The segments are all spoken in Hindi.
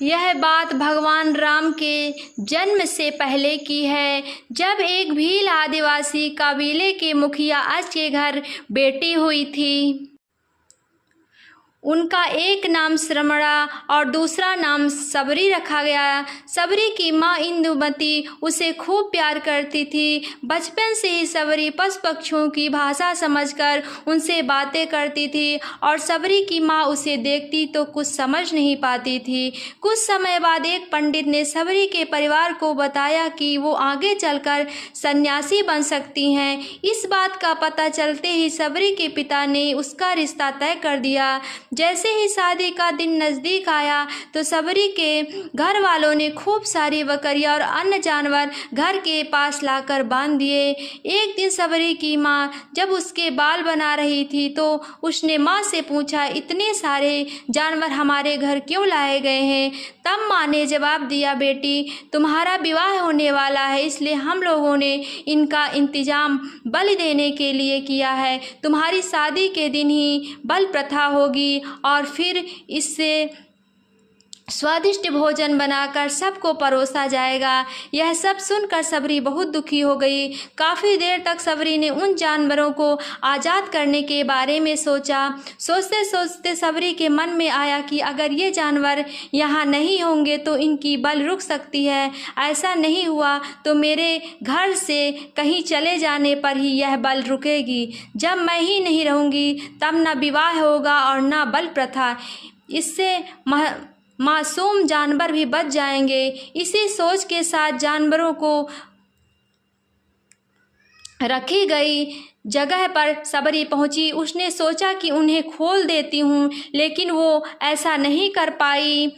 यह बात भगवान राम के जन्म से पहले की है, जब एक भील आदिवासी कबीले के मुखिया अज के घर बेटी हुई थी। उनका एक नाम श्रमणा और दूसरा नाम सबरी रखा गया। सबरी की माँ इंदुमती उसे खूब प्यार करती थी। बचपन से ही सबरी पशु पक्षियों की भाषा समझकर उनसे बातें करती थी और सबरी की माँ उसे देखती तो कुछ समझ नहीं पाती थी। कुछ समय बाद एक पंडित ने सबरी के परिवार को बताया कि वो आगे चलकर सन्यासी बन सकती हैं। इस बात का पता चलते ही सबरी के पिता ने उसका रिश्ता तय कर दिया। जैसे ही शादी का दिन नज़दीक आया तो सबरी के घर वालों ने खूब सारी बकरियां और अन्य जानवर घर के पास लाकर बांध दिए। एक दिन सबरी की माँ जब उसके बाल बना रही थी तो उसने माँ से पूछा, इतने सारे जानवर हमारे घर क्यों लाए गए हैं? तब माँ ने जवाब दिया, बेटी तुम्हारा विवाह होने वाला है, इसलिए हम लोगों ने इनका इंतजाम बलि देने के लिए किया है। तुम्हारी शादी के दिन ही बल प्रथा होगी और फिर इससे स्वादिष्ट भोजन बनाकर सबको परोसा जाएगा। यह सब सुनकर सबरी बहुत दुखी हो गई। काफ़ी देर तक सबरी ने उन जानवरों को आज़ाद करने के बारे में सोचा। सोचते सोचते सबरी के मन में आया कि अगर ये जानवर यहाँ नहीं होंगे तो इनकी बल रुक सकती है। ऐसा नहीं हुआ तो मेरे घर से कहीं चले जाने पर ही यह बल रुकेगी। जब मैं ही नहीं रहूँगी तब न विवाह होगा और न बल प्रथा। इससे मासूम जानवर भी बच जाएंगे। इसी सोच के साथ जानवरों को रखी गई जगह पर सबरी पहुंची। उसने सोचा कि उन्हें खोल देती हूँ, लेकिन वो ऐसा नहीं कर पाई।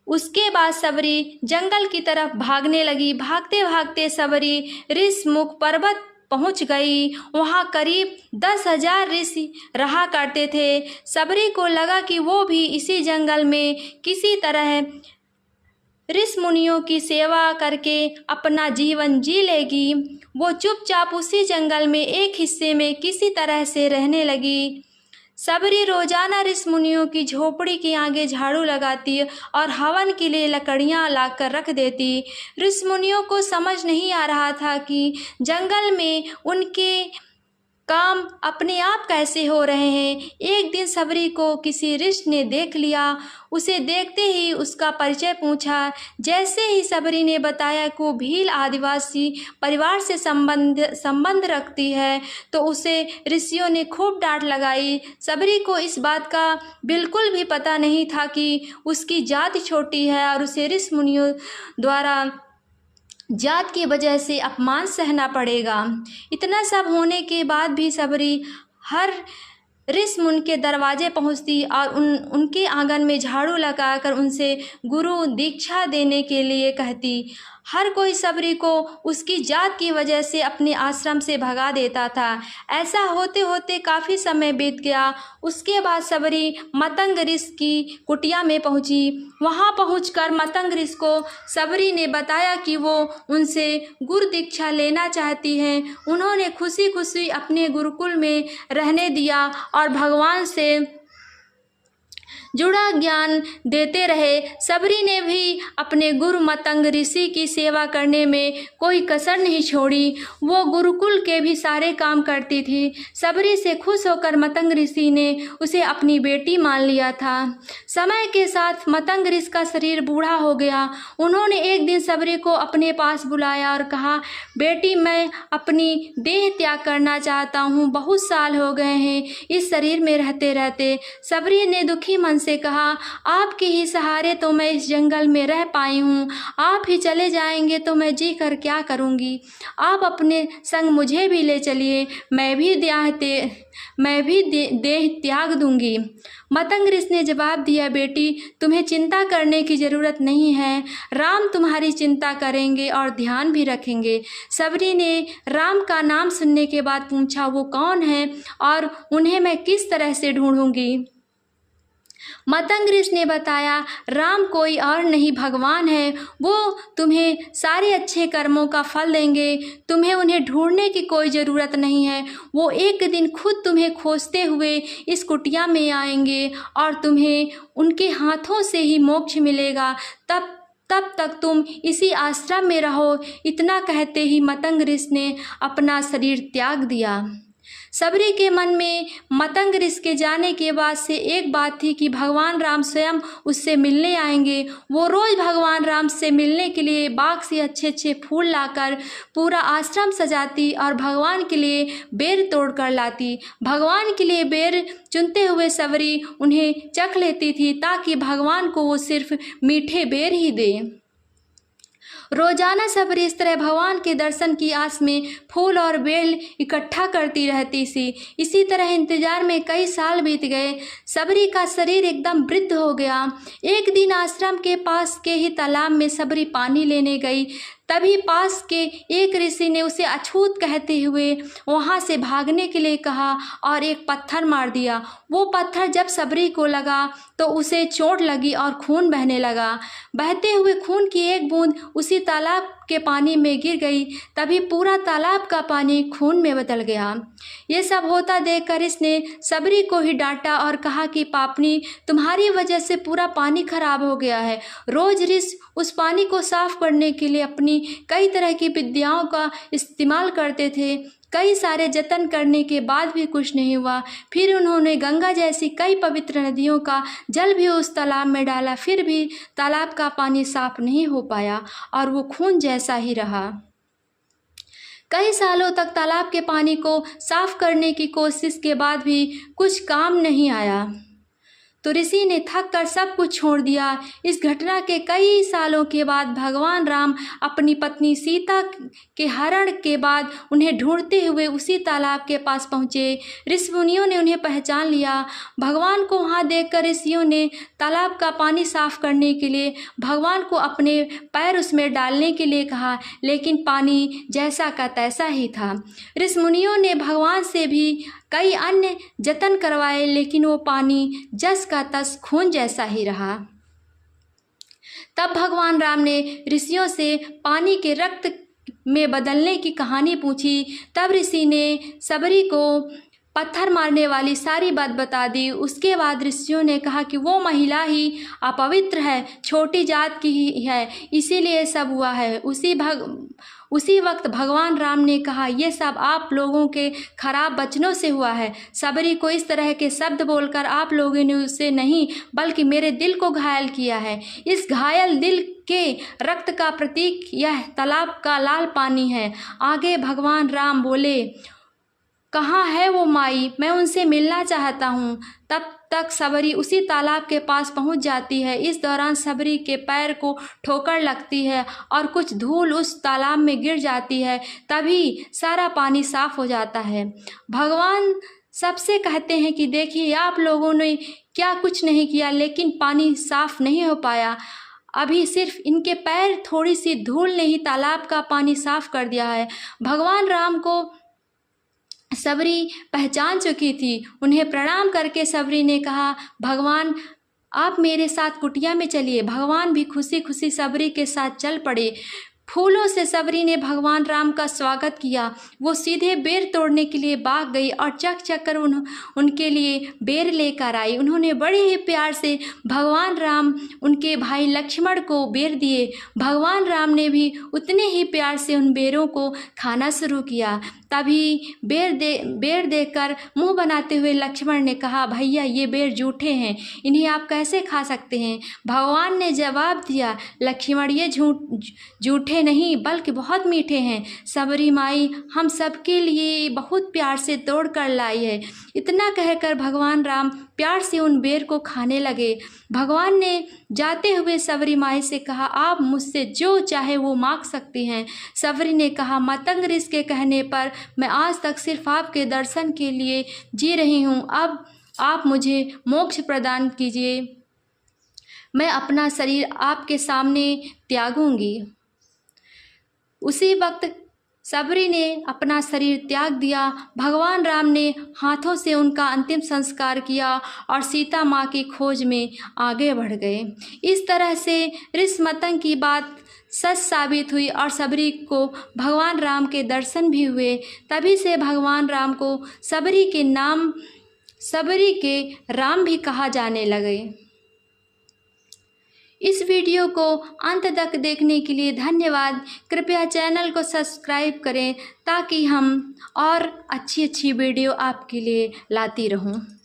उसके बाद सबरी जंगल की तरफ भागने लगी। भागते भागते सबरी ऋषमुख पर्वत पहुंच गई। वहां करीब 10,000 ऋषि रहा करते थे। सबरी को लगा कि वो भी इसी जंगल में किसी तरह ऋषि मुनियों की सेवा करके अपना जीवन जी लेगी। वो चुपचाप उसी जंगल में एक हिस्से में किसी तरह से रहने लगी। सबरी रोजाना ऋषि मुनियों की झोपड़ी के आगे झाड़ू लगाती और हवन के लिए लकड़ियां लाकर रख देती। ऋषि मुनियों को समझ नहीं आ रहा था कि जंगल में उनके काम अपने आप कैसे हो रहे हैं। एक दिन सबरी को किसी ऋषि ने देख लिया। उसे देखते ही उसका परिचय पूछा। जैसे ही सबरी ने बताया कि वो भील आदिवासी परिवार से संबंध रखती है तो उसे ऋषियों ने खूब डांट लगाई। सबरी को इस बात का बिल्कुल भी पता नहीं था कि उसकी जाति छोटी है और उसे ऋषि मुनियों द्वारा जात की वजह से अपमान सहना पड़ेगा। इतना सब होने के बाद भी सबरी हर ऋषि मुनि के दरवाजे पहुंचती और उनके आंगन में झाड़ू लगाकर उनसे गुरु दीक्षा देने के लिए कहती। हर कोई सबरी को उसकी जात की वजह से अपने आश्रम से भगा देता था। ऐसा होते होते काफ़ी समय बीत गया। उसके बाद सबरी मतंग ऋषि की कुटिया में पहुंची। वहां पहुंचकर मतंग ऋषि को सबरी ने बताया कि वो उनसे गुरु दीक्षा लेना चाहती हैं। उन्होंने खुशी खुशी अपने गुरुकुल में रहने दिया और भगवान से जुड़ा ज्ञान देते रहे। सबरी ने भी अपने गुरु मतंग ऋषि की सेवा करने में कोई कसर नहीं छोड़ी। वो गुरुकुल के भी सारे काम करती थी। सबरी से खुश होकर मतंग ऋषि ने उसे अपनी बेटी मान लिया था। समय के साथ मतंग ऋषि का शरीर बूढ़ा हो गया। उन्होंने एक दिन सबरी को अपने पास बुलाया और कहा, बेटी मैं अपनी देह त्याग करना चाहता हूँ। बहुत साल हो गए हैं इस शरीर में रहते रहते। सबरी ने दुखी मन से कहा, आपके ही सहारे तो मैं इस जंगल में रह पाई हूँ। आप ही चले जाएंगे तो मैं जी कर क्या करूँगी। आप अपने संग मुझे भी ले चलिए, मैं भी देह त्याग दूंगी। मतंग ऋषि ने जवाब दिया, बेटी तुम्हें चिंता करने की ज़रूरत नहीं है। राम तुम्हारी चिंता करेंगे और ध्यान भी रखेंगे। सबरी ने राम का नाम सुनने के बाद पूछा, वो कौन है और उन्हें मैं किस तरह से ढूंढूंगी। मतंग ऋषि ने बताया, राम कोई और नहीं भगवान है, वो तुम्हें सारे अच्छे कर्मों का फल देंगे, तुम्हें उन्हें ढूंढने की कोई ज़रूरत नहीं है। वो एक दिन खुद तुम्हें खोजते हुए इस कुटिया में आएंगे और तुम्हें उनके हाथों से ही मोक्ष मिलेगा। तब तक तुम इसी आश्रम में रहो। इतना कहते ही मतंग ऋषि ने अपना शरीर त्याग दिया। सबरी के मन में मतंग ऋषि के जाने के बाद से एक बात थी कि भगवान राम स्वयं उससे मिलने आएंगे। वो रोज़ भगवान राम से मिलने के लिए बाग से अच्छे अच्छे फूल लाकर पूरा आश्रम सजाती और भगवान के लिए बेर तोड़ कर लाती। भगवान के लिए बेर चुनते हुए सबरी उन्हें चख लेती थी ताकि भगवान को वो सिर्फ मीठे बेर ही दे। रोजाना सबरी इस तरह भगवान के दर्शन की आस में फूल और बेल इकट्ठा करती रहती थी। इसी तरह इंतजार में कई साल बीत गए। सबरी का शरीर एकदम वृद्ध हो गया। एक दिन आश्रम के पास के ही तालाब में सबरी पानी लेने गई। तभी पास के एक ऋषि ने उसे अछूत कहते हुए वहाँ से भागने के लिए कहा और एक पत्थर मार दिया। वो पत्थर जब सबरी को लगा तो उसे चोट लगी और खून बहने लगा। बहते हुए खून की एक बूंद उसी तालाब के पानी में गिर गई। तभी पूरा तालाब का पानी खून में बदल गया। ये सब होता देखकर इसने सबरी को ही डांटा और कहा कि पापनी, तुम्हारी वजह से पूरा पानी खराब हो गया है। रोज ऋषि उस पानी को साफ करने के लिए अपनी कई तरह की विद्याओं का इस्तेमाल करते थे। कई सारे जतन करने के बाद भी कुछ नहीं हुआ। फिर उन्होंने गंगा जैसी कई पवित्र नदियों का जल भी उस तालाब में डाला, फिर भी तालाब का पानी साफ नहीं हो पाया और वो खून जैसा ही रहा। कई सालों तक तालाब के पानी को साफ करने की कोशिश के बाद भी कुछ काम नहीं आया तो ऋषि ने थक कर सब कुछ छोड़ दिया। इस घटना के कई सालों के बाद भगवान राम अपनी पत्नी सीता के हरण के बाद उन्हें ढूंढते हुए उसी तालाब के पास पहुँचे। ऋषि मुनियों ने उन्हें पहचान लिया। भगवान को वहाँ देखकर ऋषियों ने तालाब का पानी साफ करने के लिए भगवान को अपने पैर उसमें डालने के लिए कहा, लेकिन पानी जैसा का तैसा ही था। ऋषि मुनियों ने भगवान से भी कई अन्य जतन करवाए, लेकिन वो पानी जस का तस खून जैसा ही रहा। तब भगवान राम ने ऋषियों से पानी के रक्त में बदलने की कहानी पूछी। तब ऋषि ने सबरी को पत्थर मारने वाली सारी बात बता दी। उसके बाद ऋषियों ने कहा कि वो महिला ही अपवित्र है, छोटी जात की ही है, इसीलिए सब हुआ है। उसी वक्त भगवान राम ने कहा, ये सब आप लोगों के खराब वचनों से हुआ है। सबरी को इस तरह के शब्द बोलकर आप लोगों ने उससे नहीं बल्कि मेरे दिल को घायल किया है। इस घायल दिल के रक्त का प्रतीक यह तालाब का लाल पानी है। आगे भगवान राम बोले, कहाँ है वो माई, मैं उनसे मिलना चाहता हूँ। तब तक सबरी उसी तालाब के पास पहुँच जाती है। इस दौरान सबरी के पैर को ठोकर लगती है और कुछ धूल उस तालाब में गिर जाती है। तभी सारा पानी साफ हो जाता है। भगवान सबसे कहते हैं कि देखिए, आप लोगों ने क्या कुछ नहीं किया, लेकिन पानी साफ नहीं हो पाया। अभी सिर्फ इनके पैर, थोड़ी सी धूल ने ही तालाब का पानी साफ कर दिया है। भगवान राम को सबरी पहचान चुकी थी। उन्हें प्रणाम करके सबरी ने कहा, भगवान आप मेरे साथ कुटिया में चलिए। भगवान भी खुशी खुशी सबरी के साथ चल पड़े। फूलों से सबरी ने भगवान राम का स्वागत किया। वो सीधे बेर तोड़ने के लिए बाग गई और चक चक कर उनके लिए बेर लेकर आई। उन्होंने बड़े ही प्यार से भगवान राम उनके भाई लक्ष्मण को बेर दिए। भगवान राम ने भी उतने ही प्यार से उन बेरों को खाना शुरू किया। तभी बेर देखकर मुंह बनाते हुए लक्ष्मण ने कहा, भैया ये बेर जूठे हैं, इन्हें आप कैसे खा सकते हैं? भगवान ने जवाब दिया, लक्ष्मण ये जूठे नहीं बल्कि बहुत मीठे हैं। सबरी माई हम सबके लिए बहुत प्यार से तोड़ कर लाई है। इतना कहकर भगवान राम प्यार से उन बेर को खाने लगे। भगवान ने जाते हुए सबरी माई से कहा, आप मुझसे जो चाहे वो मांग सकती हैं। सबरी ने कहा, मतंग ऋषि के कहने पर मैं आज तक सिर्फ आपके दर्शन के लिए जी रही हूँ। अब आप मुझे मोक्ष प्रदान कीजिए, मैं अपना शरीर आपके सामने त्यागूंगी। उसी वक्त सबरी ने अपना शरीर त्याग दिया। भगवान राम ने हाथों से उनका अंतिम संस्कार किया और सीता माँ की खोज में आगे बढ़ गए। इस तरह से ऋषमतंग की बात सच साबित हुई और सबरी को भगवान राम के दर्शन भी हुए। तभी से भगवान राम को सबरी के राम भी कहा जाने लगे। इस वीडियो को अंत तक देखने के लिए धन्यवाद। कृपया चैनल को सब्सक्राइब करें ताकि हम और अच्छी वीडियो आपके लिए लाती रहूं।